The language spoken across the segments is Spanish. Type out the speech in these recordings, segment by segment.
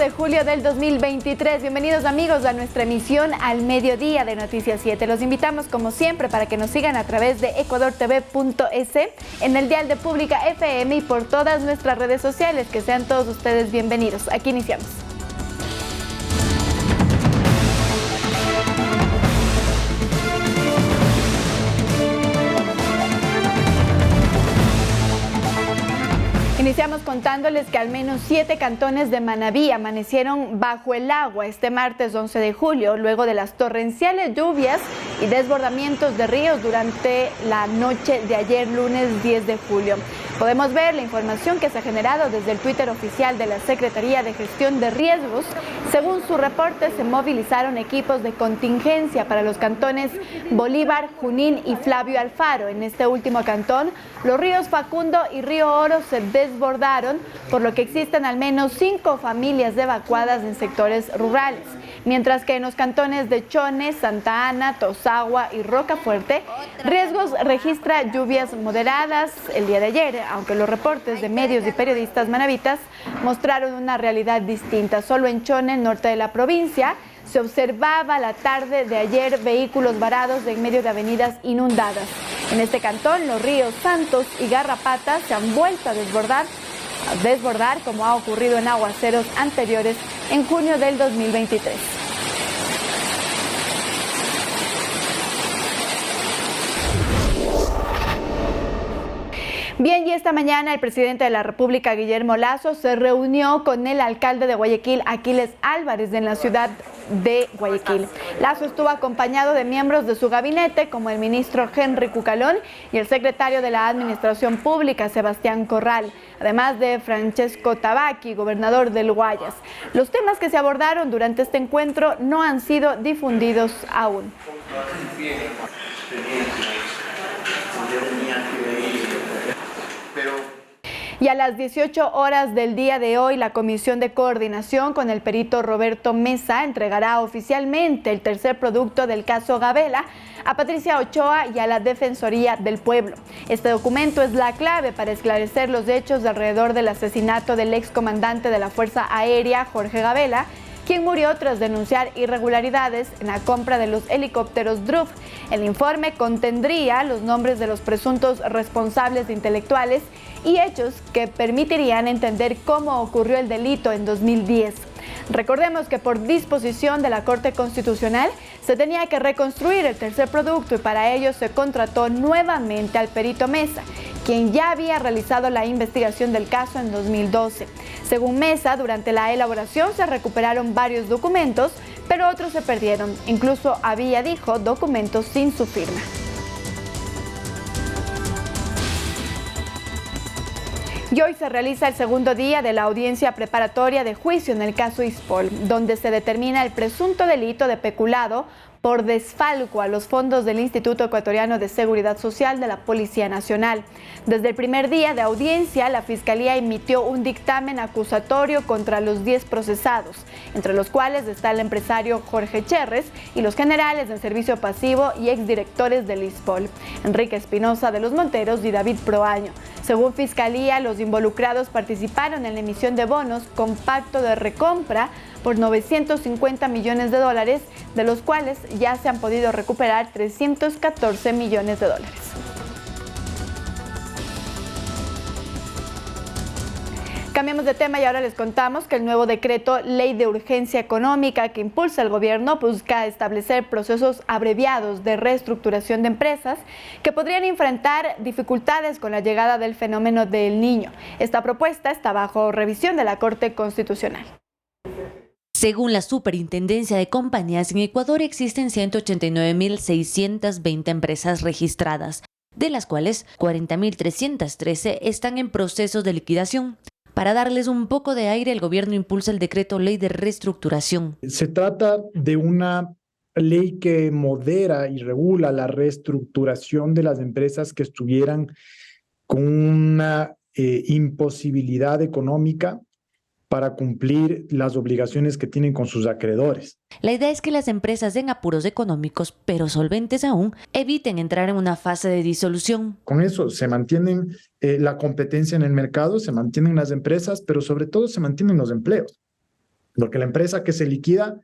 de julio del 2023. Bienvenidos amigos a nuestra emisión al mediodía de Noticias 7. Los invitamos como siempre para que nos sigan a través de ecuadortv.es, en el dial de Pública FM y por todas nuestras redes sociales. Que sean todos ustedes bienvenidos. Aquí iniciamos. Iniciamos contándoles que al menos 7 cantones de Manabí amanecieron bajo el agua este martes 11 de julio, luego de las torrenciales lluvias y desbordamientos de ríos durante la noche de ayer, lunes 10 de julio. Podemos ver la información que se ha generado desde el Twitter oficial de la Secretaría de Gestión de Riesgos. Según su reporte, se movilizaron equipos de contingencia para los cantones Bolívar, Junín y Flavio Alfaro. En este último cantón, los ríos Facundo y Río Oro se desbordaron, por lo que existen al menos 5 familias evacuadas en sectores rurales. Mientras que en los cantones de Chone, Santa Ana, Tosagua y Rocafuerte, Riesgos registra lluvias moderadas el día de ayer, aunque los reportes de medios y periodistas manabitas mostraron una realidad distinta. Solo en Chone, norte de la provincia, se observaba la tarde de ayer vehículos varados en medio de avenidas inundadas. En este cantón, los ríos Santos y Garrapata se han vuelto a desbordar como ha ocurrido en aguaceros anteriores en junio del 2023. Bien, y esta mañana el presidente de la República, Guillermo Lasso, se reunió con el alcalde de Guayaquil, Aquiles Álvarez, en la ciudad de Guayaquil. Lasso estuvo acompañado de miembros de su gabinete, como el ministro Henry Cucalón y el secretario de la Administración Pública, Sebastián Corral, además de Francesco Tabaqui, gobernador del Guayas. Los temas que se abordaron durante este encuentro no han sido difundidos aún. Y a las 18 horas del día de hoy, la Comisión de Coordinación con el perito Roberto Mesa entregará oficialmente el tercer producto del caso Gabela a Patricia Ochoa y a la Defensoría del Pueblo. Este documento es la clave para esclarecer los hechos alrededor del asesinato del excomandante de la Fuerza Aérea, Jorge Gabela, quien murió tras denunciar irregularidades en la compra de los helicópteros DRUF. El informe contendría los nombres de los presuntos responsables intelectuales y hechos que permitirían entender cómo ocurrió el delito en 2010. Recordemos que por disposición de la Corte Constitucional se tenía que reconstruir el tercer producto y para ello se contrató nuevamente al perito Mesa, quien ya había realizado la investigación del caso en 2012. Según Mesa, durante la elaboración se recuperaron varios documentos, pero otros se perdieron. Incluso había, dijo, documentos sin su firma. Y hoy se realiza el segundo día de la audiencia preparatoria de juicio en el caso Ispol, donde se determina el presunto delito de peculado por desfalco a los fondos del Instituto Ecuatoriano de Seguridad Social de la Policía Nacional. Desde el primer día de audiencia, la Fiscalía emitió un dictamen acusatorio contra los 10 procesados, entre los cuales está el empresario Jorge Cherres y los generales del servicio pasivo y exdirectores del Ispol, Enrique Espinosa de los Monteros y David Proaño. Según Fiscalía, los involucrados participaron en la emisión de bonos con pacto de recompra por 950 millones de dólares, de los cuales ya se han podido recuperar 314 millones de dólares. Cambiamos de tema y ahora les contamos que el nuevo decreto Ley de Urgencia Económica que impulsa el gobierno busca establecer procesos abreviados de reestructuración de empresas que podrían enfrentar dificultades con la llegada del fenómeno del Niño. Esta propuesta está bajo revisión de la Corte Constitucional. Según la Superintendencia de Compañías, en Ecuador existen 189.620 empresas registradas, de las cuales 40.313 están en procesos de liquidación. Para darles un poco de aire, el gobierno impulsa el decreto Ley de Reestructuración. Se trata de una ley que modera y regula la reestructuración de las empresas que estuvieran con una imposibilidad económica para cumplir las obligaciones que tienen con sus acreedores. La idea es que las empresas en apuros económicos, pero solventes aún, eviten entrar en una fase de disolución. Con eso se mantienen la competencia en el mercado, se mantienen las empresas, pero sobre todo se mantienen los empleos. Porque la empresa que se liquida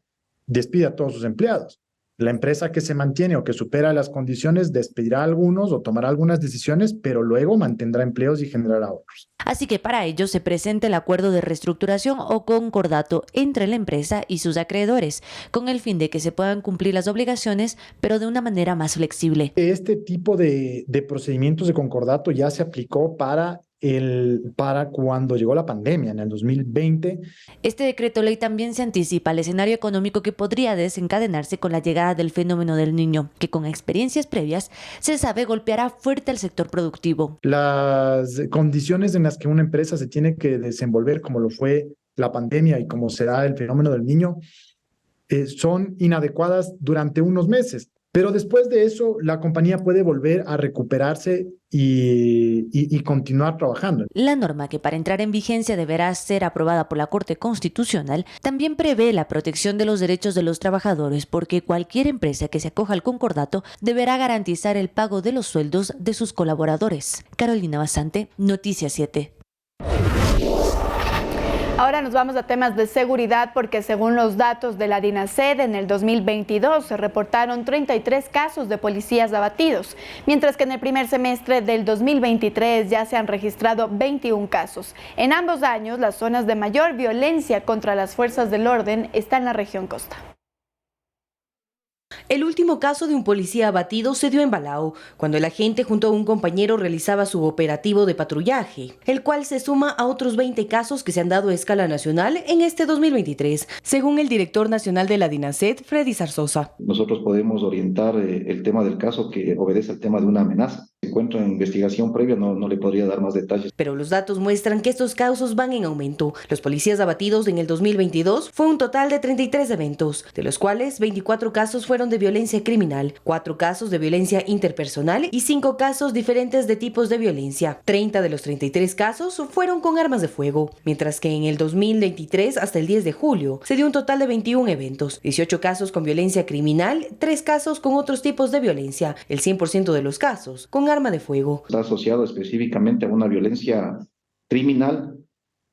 despide a todos sus empleados. La empresa que se mantiene o que supera las condiciones despedirá a algunos o tomará algunas decisiones, pero luego mantendrá empleos y generará otros. Así que para ello se presenta el acuerdo de reestructuración o concordato entre la empresa y sus acreedores, con el fin de que se puedan cumplir las obligaciones, pero de una manera más flexible. Este tipo de procedimientos de concordato ya se aplicó para cuando llegó la pandemia en el 2020. Este decreto ley también se anticipa al escenario económico que podría desencadenarse con la llegada del fenómeno del Niño, que con experiencias previas se sabe golpeará fuerte al sector productivo. Las condiciones en las que una empresa se tiene que desenvolver, como lo fue la pandemia y como será el fenómeno del Niño, son inadecuadas durante unos meses. Pero después de eso, la compañía puede volver a recuperarse y continuar trabajando. La norma, que para entrar en vigencia deberá ser aprobada por la Corte Constitucional, también prevé la protección de los derechos de los trabajadores, porque cualquier empresa que se acoja al concordato deberá garantizar el pago de los sueldos de sus colaboradores. Carolina Basante, Noticias 7. Ahora nos vamos a temas de seguridad porque según los datos de la DINASED, en el 2022 se reportaron 33 casos de policías abatidos, mientras que en el primer semestre del 2023 ya se han registrado 21 casos. En ambos años, las zonas de mayor violencia contra las fuerzas del orden están en la región costa. El último caso de un policía abatido se dio en Balao, cuando el agente junto a un compañero realizaba su operativo de patrullaje, el cual se suma a otros 20 casos que se han dado a escala nacional en este 2023, según el director nacional de la DINASED, Freddy Zarzosa. Nosotros podemos orientar el tema del caso que obedece al tema de una amenaza. Se encuentra en investigación previa, no le podría dar más detalles. Pero los datos muestran que estos casos van en aumento. Los policías abatidos en el 2022 fue un total de 33 eventos, de los cuales 24 casos fueron de violencia criminal, 4 casos de violencia interpersonal y 5 casos diferentes de tipos de violencia. 30 de los 33 casos fueron con armas de fuego, mientras que en el 2023 hasta el 10 de julio se dio un total de 21 eventos, 18 casos con violencia criminal, 3 casos con otros tipos de violencia, el 100% de los casos con arma de fuego. Está asociado específicamente a una violencia criminal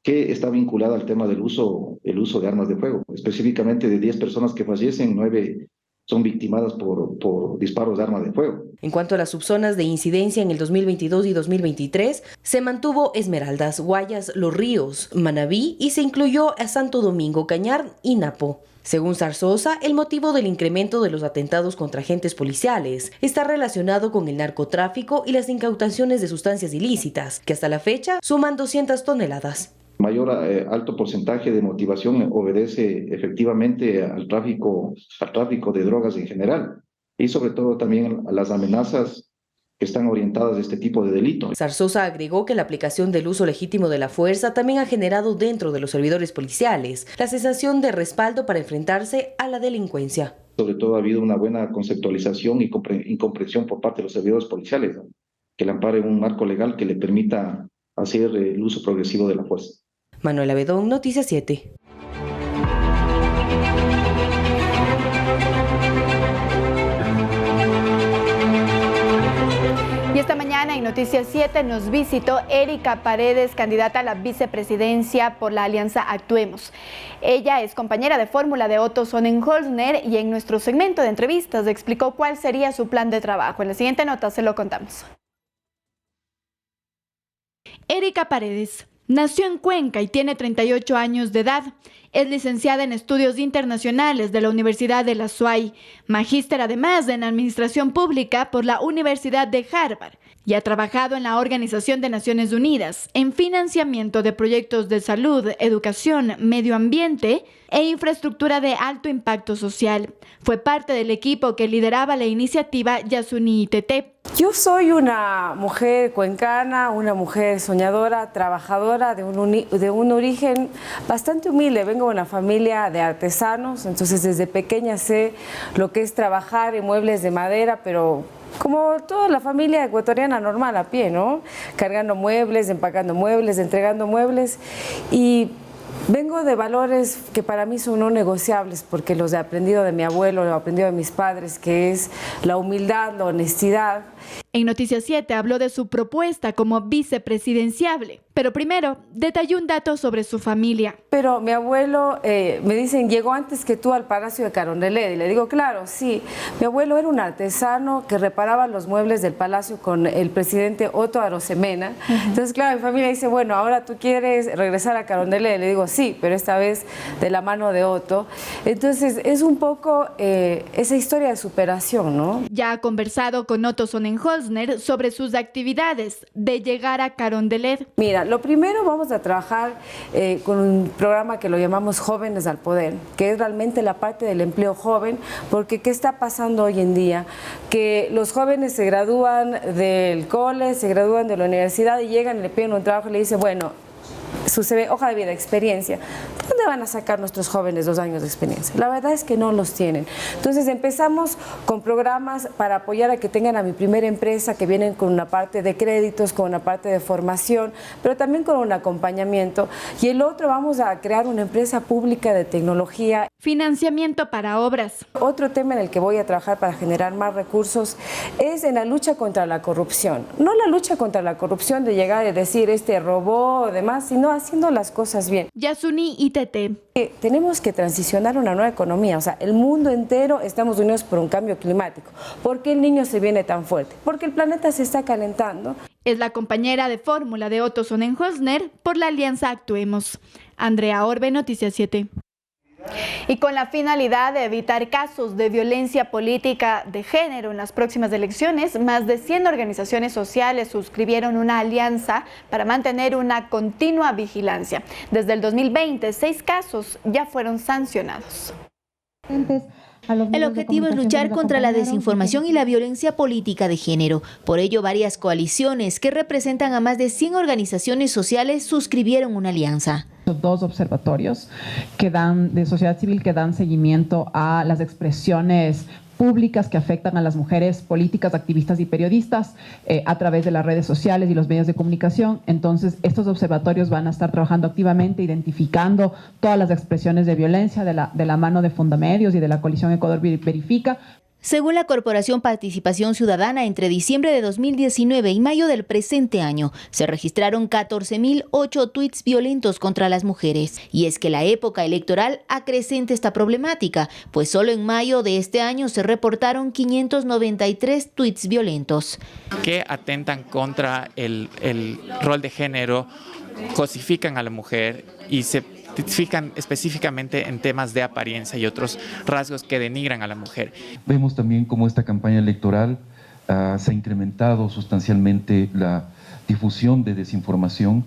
que está vinculada al tema del uso de armas de fuego. Específicamente de 10 personas que fallecen, 9 son victimadas por disparos de armas de fuego. En cuanto a las subzonas de incidencia en el 2022 y 2023, se mantuvo Esmeraldas, Guayas, Los Ríos, Manabí y se incluyó a Santo Domingo, Cañar y Napo. Según Zarzosa, el motivo del incremento de los atentados contra agentes policiales está relacionado con el narcotráfico y las incautaciones de sustancias ilícitas, que hasta la fecha suman 200 toneladas. Mayor alto porcentaje de motivación obedece efectivamente al tráfico de drogas en general y sobre todo también a las amenazas que están orientadas a este tipo de delito. Zarzosa agregó que la aplicación del uso legítimo de la fuerza también ha generado dentro de los servidores policiales la sensación de respaldo para enfrentarse a la delincuencia. Sobre todo ha habido una buena conceptualización y comprensión por parte de los servidores policiales, ¿no? Que le amparen un marco legal que le permita hacer el uso progresivo de la fuerza. Manuela Bedón, Noticias 7. Y esta mañana en Noticias 7 nos visitó Erika Paredes, candidata a la vicepresidencia por la Alianza Actuemos. Ella es compañera de fórmula de Otto Sonnenholzner y en nuestro segmento de entrevistas explicó cuál sería su plan de trabajo. En la siguiente nota se lo contamos. Erika Paredes nació en Cuenca y tiene 38 años de edad. Es licenciada en Estudios Internacionales de la Universidad de la SUAY, magíster además en Administración Pública por la Universidad de Harvard y ha trabajado en la Organización de Naciones Unidas en financiamiento de proyectos de salud, educación, medio ambiente e infraestructura de alto impacto social. Fue parte del equipo que lideraba la iniciativa Yasuni ITT. Yo soy una mujer cuencana, una mujer soñadora, trabajadora de un origen bastante humilde. Vengo de una familia de artesanos, entonces desde pequeña sé lo que es trabajar en muebles de madera, pero como toda la familia ecuatoriana normal a pie, ¿no? Cargando muebles, empacando muebles, entregando muebles y vengo de valores que para mí son no negociables porque los he aprendido de mi abuelo, los he aprendido de mis padres, que es la humildad, la honestidad. En Noticias 7 habló de su propuesta como vicepresidenciable, pero primero detalló un dato sobre su familia. Pero mi abuelo, me dicen, llegó antes que tú al Palacio de Carondelet. Y le digo, claro, sí. Mi abuelo era un artesano que reparaba los muebles del palacio con el presidente Otto Arosemena. Entonces, claro, mi familia dice, bueno, ahora tú quieres regresar a Carondelet. Le digo, sí, pero esta vez de la mano de Otto. Entonces, es un poco esa historia de superación, ¿no? Ya ha conversado con Otto Sonnenholzner sobre sus actividades de llegar a Carondelet. Mira, lo primero vamos a trabajar con un programa que lo llamamos Jóvenes al Poder, que es realmente la parte del empleo joven, porque ¿qué está pasando hoy en día? Que los jóvenes se gradúan del cole, se gradúan de la universidad y llegan y le piden un trabajo y le dicen, bueno, su CV, hoja de vida, experiencia. ¿Dónde van a sacar nuestros jóvenes 2 años de experiencia? La verdad es que no los tienen. Entonces empezamos con programas para apoyar a que tengan a mi primera empresa, que vienen con una parte de créditos, con una parte de formación, pero también con un acompañamiento. Y el otro, vamos a crear una empresa pública de tecnología. Financiamiento para obras. Otro tema en el que voy a trabajar para generar más recursos es en la lucha contra la corrupción. No la lucha contra la corrupción de llegar y decir este robó o demás, sino haciendo las cosas bien. Yasuni ITT. Tenemos que transicionar a una nueva economía, o sea, el mundo entero estamos unidos por un cambio climático. ¿Por qué el niño se viene tan fuerte? Porque el planeta se está calentando. Es la compañera de fórmula de Otto Sonnenholzner por la alianza Actuemos. Andrea Orbe, Noticias 7. Y con la finalidad de evitar casos de violencia política de género en las próximas elecciones, más de 100 organizaciones sociales suscribieron una alianza para mantener una continua vigilancia. Desde el 2020, 6 casos ya fueron sancionados. El objetivo es luchar contra la desinformación y la violencia política de género. Por ello, varias coaliciones que representan a más de 100 organizaciones sociales suscribieron una alianza. 2 observatorios de sociedad civil que dan seguimiento a las expresiones públicas que afectan a las mujeres políticas, activistas y periodistas a través de las redes sociales y los medios de comunicación. Entonces, estos observatorios van a estar trabajando activamente, identificando todas las expresiones de violencia de la mano de Fundamedios y de la coalición Ecuador Verifica. Según la Corporación Participación Ciudadana, entre diciembre de 2019 y mayo del presente año, se registraron 14.008 tweets violentos contra las mujeres. Y es que la época electoral acrecenta esta problemática, pues solo en mayo de este año se reportaron 593 tweets violentos. Que atentan contra el rol de género, cosifican a la mujer y se identifican específicamente en temas de apariencia y otros rasgos que denigran a la mujer. Vemos también cómo esta campaña electoral se ha incrementado sustancialmente la difusión de desinformación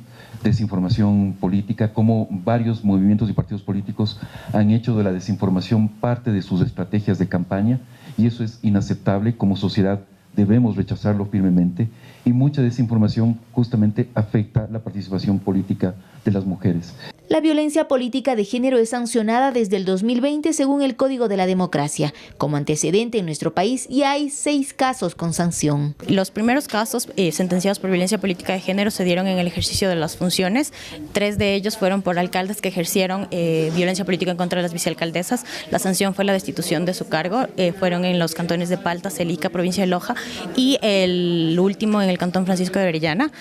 política, como varios movimientos y partidos políticos han hecho de la desinformación parte de sus estrategias de campaña, y eso es inaceptable. Como sociedad debemos rechazarlo firmemente, y mucha desinformación justamente afecta la participación política de las mujeres. La violencia política de género es sancionada desde el 2020 según el Código de la Democracia. Como antecedente en nuestro país ya hay 6 casos con sanción. Los primeros casos sentenciados por violencia política de género se dieron en el ejercicio de las funciones. 3 de ellos fueron por alcaldes que ejercieron violencia política en contra de las vicealcaldesas. La sanción fue la destitución de su cargo. Fueron en los cantones de Palta, Celica, provincia de Loja, y el último en el cantón Francisco de Orellana.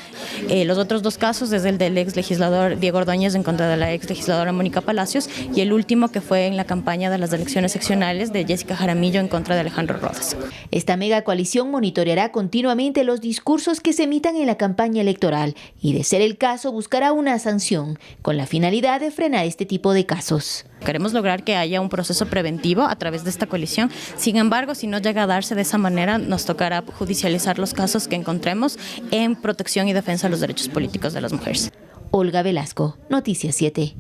Los otros 2 casos es el del ex legislador Diego Ordóñez en contra de la ex legisladora Mónica Palacios, y el último que fue en la campaña de las elecciones seccionales de Jessica Jaramillo en contra de Alejandro Rodas. Esta mega coalición monitoreará continuamente los discursos que se emitan en la campaña electoral y, de ser el caso, buscará una sanción con la finalidad de frenar este tipo de casos. Queremos lograr que haya un proceso preventivo a través de esta coalición. Sin embargo, si no llega a darse de esa manera, nos tocará judicializar los casos que encontremos en protección y defensa de los derechos políticos de las mujeres. Olga Velasco, Noticias 7.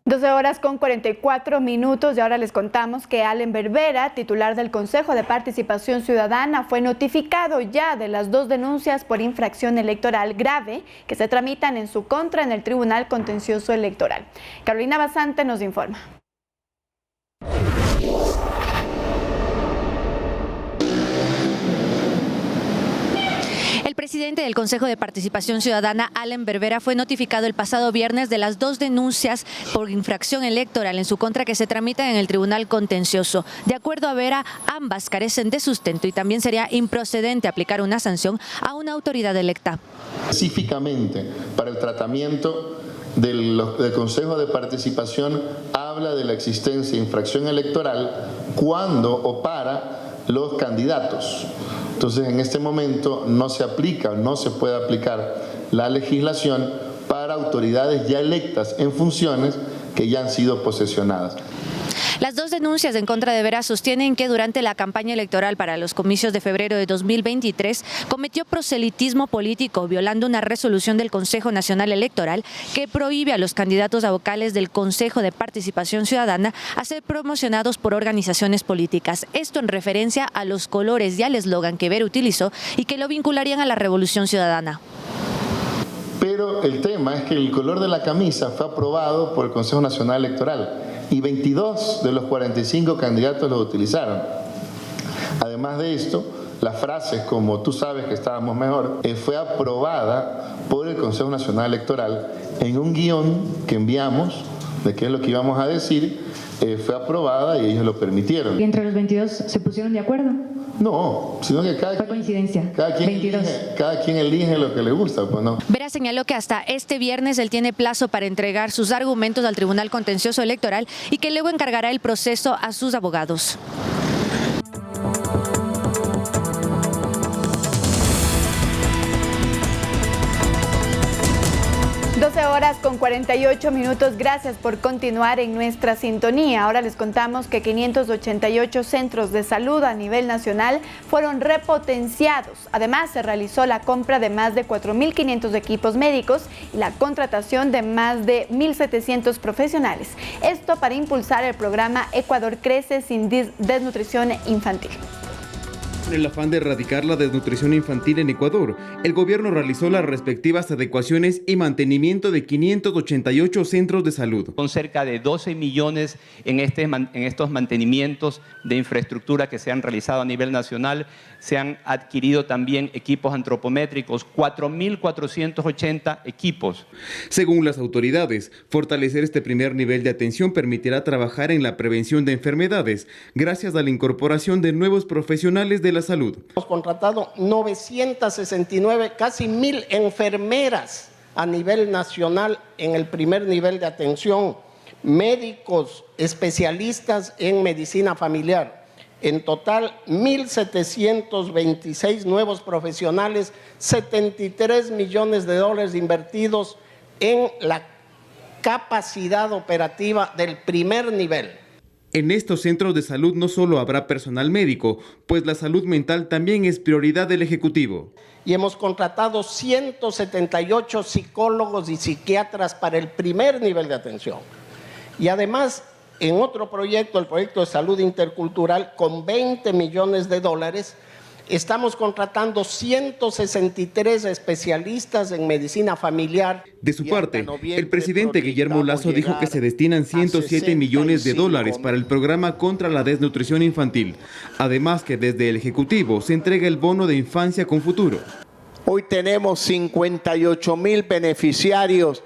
12:44 y ahora les contamos que Allen Berbera, titular del Consejo de Participación Ciudadana, fue notificado ya de las 2 denuncias por infracción electoral grave que se tramitan en su contra en el Tribunal Contencioso Electoral. Carolina Basante nos informa. El presidente del Consejo de Participación Ciudadana, Allen Berbera, fue notificado el pasado viernes de las 2 denuncias por infracción electoral en su contra que se tramitan en el Tribunal Contencioso. De acuerdo a Vera, ambas carecen de sustento y también sería improcedente aplicar una sanción a una autoridad electa. Específicamente para el tratamiento del Consejo de Participación habla de la existencia de infracción electoral cuando o para los candidatos. Entonces, en este momento no se aplica, no se puede aplicar la legislación para autoridades ya electas en funciones que ya han sido posesionadas. Las 2 denuncias en contra de Vera sostienen que durante la campaña electoral para los comicios de febrero de 2023 cometió proselitismo político, violando una resolución del Consejo Nacional Electoral que prohíbe a los candidatos a vocales del Consejo de Participación Ciudadana a ser promocionados por organizaciones políticas. Esto en referencia a los colores y al eslogan que Vera utilizó y que lo vincularían a la Revolución Ciudadana. Pero el tema es que el color de la camisa fue aprobado por el Consejo Nacional Electoral y 22 de los 45 candidatos lo utilizaron. Además de esto, las frases como "tú sabes que estábamos mejor" fue aprobada por el Consejo Nacional Electoral en un guión que enviamos de qué es lo que íbamos a decir, fue aprobada y ellos lo permitieron. ¿Y entre los 22 se pusieron de acuerdo? No, sino que cada quien elige lo que le gusta, pues no. Vera señaló que hasta este viernes él tiene plazo para entregar sus argumentos al Tribunal Contencioso Electoral y que luego encargará el proceso a sus abogados. 12:48. Gracias por continuar en nuestra sintonía. Ahora les contamos que 588 centros de salud a nivel nacional fueron repotenciados. Además, se realizó la compra de más de 4.500 equipos médicos y la contratación de más de 1.700 profesionales. Esto para impulsar el programa Ecuador Crece sin desnutrición infantil. En el afán de erradicar la desnutrición infantil en Ecuador, el gobierno realizó las respectivas adecuaciones y mantenimiento de 588 centros de salud. Con cerca de 12 millones en estos mantenimientos de infraestructura que se han realizado a nivel nacional, se han adquirido también equipos antropométricos, 4.480 equipos. Según las autoridades, fortalecer este primer nivel de atención permitirá trabajar en la prevención de enfermedades, gracias a la incorporación de nuevos profesionales de la salud. Hemos contratado 969, casi 1.000 enfermeras a nivel nacional en el primer nivel de atención, médicos especialistas en medicina familiar. En total, 1.726 nuevos profesionales, 73 millones de dólares invertidos en la capacidad operativa del primer nivel. En estos centros de salud no solo habrá personal médico, pues la salud mental también es prioridad del Ejecutivo. Y hemos contratado 178 psicólogos y psiquiatras para el primer nivel de atención. Y además, en otro proyecto, el proyecto de salud intercultural, con 20 millones de dólares, estamos contratando 163 especialistas en medicina familiar. De su parte, el presidente Guillermo Lasso dijo que se destinan 107 millones de dólares para el programa contra la desnutrición infantil. Además que desde el Ejecutivo se entrega el bono de infancia con futuro. Hoy tenemos 58.000 beneficiarios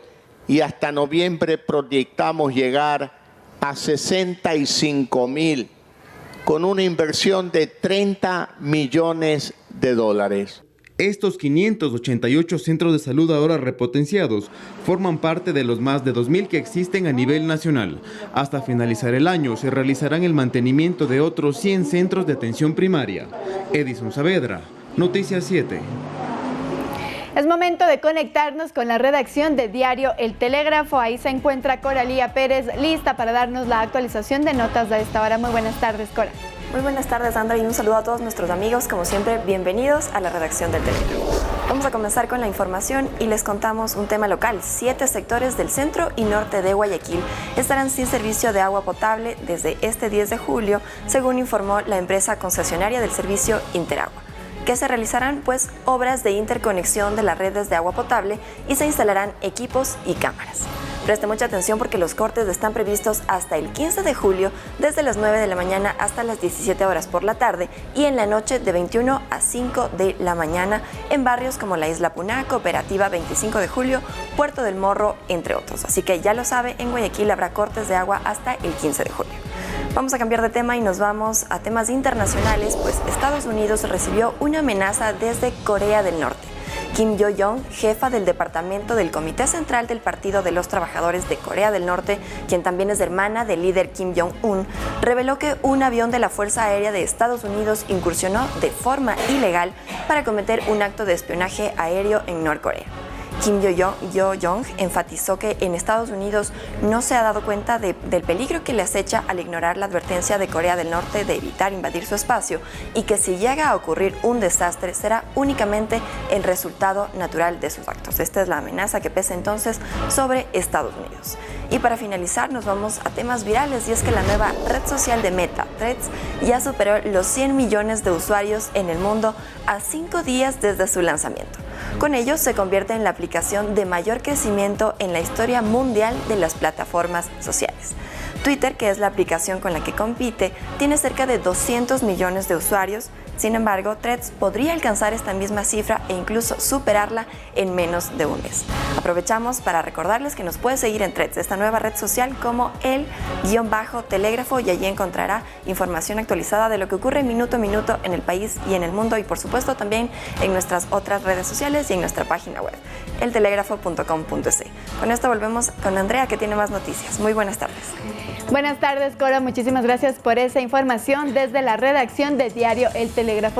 y hasta noviembre proyectamos llegar a 65.000. con una inversión de 30 millones de dólares. Estos 588 centros de salud ahora repotenciados forman parte de los más de 2.000 que existen a nivel nacional. Hasta finalizar el año se realizarán el mantenimiento de otros 100 centros de atención primaria. Edison Saavedra, Noticias 7. Es momento de conectarnos con la redacción de Diario El Telégrafo. Ahí se encuentra Coralía Pérez, lista para darnos la actualización de notas de esta hora. Muy buenas tardes, Cora. Muy buenas tardes, Sandra, y un saludo a todos nuestros amigos. Como siempre, bienvenidos a la redacción del Telégrafo. Vamos a comenzar con la información y les contamos un tema local. 7 sectores del centro y norte de Guayaquil estarán sin servicio de agua potable desde este 10 de julio, según informó la empresa concesionaria del servicio Interagua. Que se realizarán pues obras de interconexión de las redes de agua potable y se instalarán equipos y cámaras. Preste mucha atención porque los cortes están previstos hasta el 15 de julio, desde las 9 de la mañana hasta las 17 horas por la tarde y en la noche de 21 a 5 de la mañana en barrios como la Isla Puná, Cooperativa 25 de Julio, Puerto del Morro, entre otros. Así que ya lo sabe, en Guayaquil habrá cortes de agua hasta el 15 de julio. Vamos a cambiar de tema y nos vamos a temas internacionales, pues Estados Unidos recibió una amenaza desde Corea del Norte. Kim Yo-jong, jefa del departamento del Comité Central del Partido de los Trabajadores de Corea del Norte, quien también es hermana del líder Kim Jong-un, reveló que un avión de la Fuerza Aérea de Estados Unidos incursionó de forma ilegal para cometer un acto de espionaje aéreo en Norcorea. Kim Yo-jong enfatizó que en Estados Unidos no se ha dado cuenta del peligro que le acecha al ignorar la advertencia de Corea del Norte de evitar invadir su espacio y que si llega a ocurrir un desastre será únicamente el resultado natural de sus actos. Esta es la amenaza que pesa entonces sobre Estados Unidos. Y para finalizar nos vamos a temas virales y es que la nueva red social de Meta, Threads, ya superó los 100 millones de usuarios en el mundo a 5 días desde su lanzamiento. Con ello se convierte en la aplicación de mayor crecimiento en la historia mundial de las plataformas sociales. Twitter, que es la aplicación con la que compite, tiene cerca de 200 millones de usuarios. Sin embargo, Threads podría alcanzar esta misma cifra e incluso superarla en menos de un mes. Aprovechamos para recordarles que nos puede seguir en Threads, esta nueva red social, como el_telégrafo, y allí encontrará información actualizada de lo que ocurre minuto a minuto en el país y en el mundo, y por supuesto también en nuestras otras redes sociales y en nuestra página web, eltelégrafo.com.es. Con esto volvemos con Andrea, que tiene más noticias. Muy buenas tardes. Buenas tardes, Cora. Muchísimas gracias por esa información desde la redacción de Diario El Telégrafo.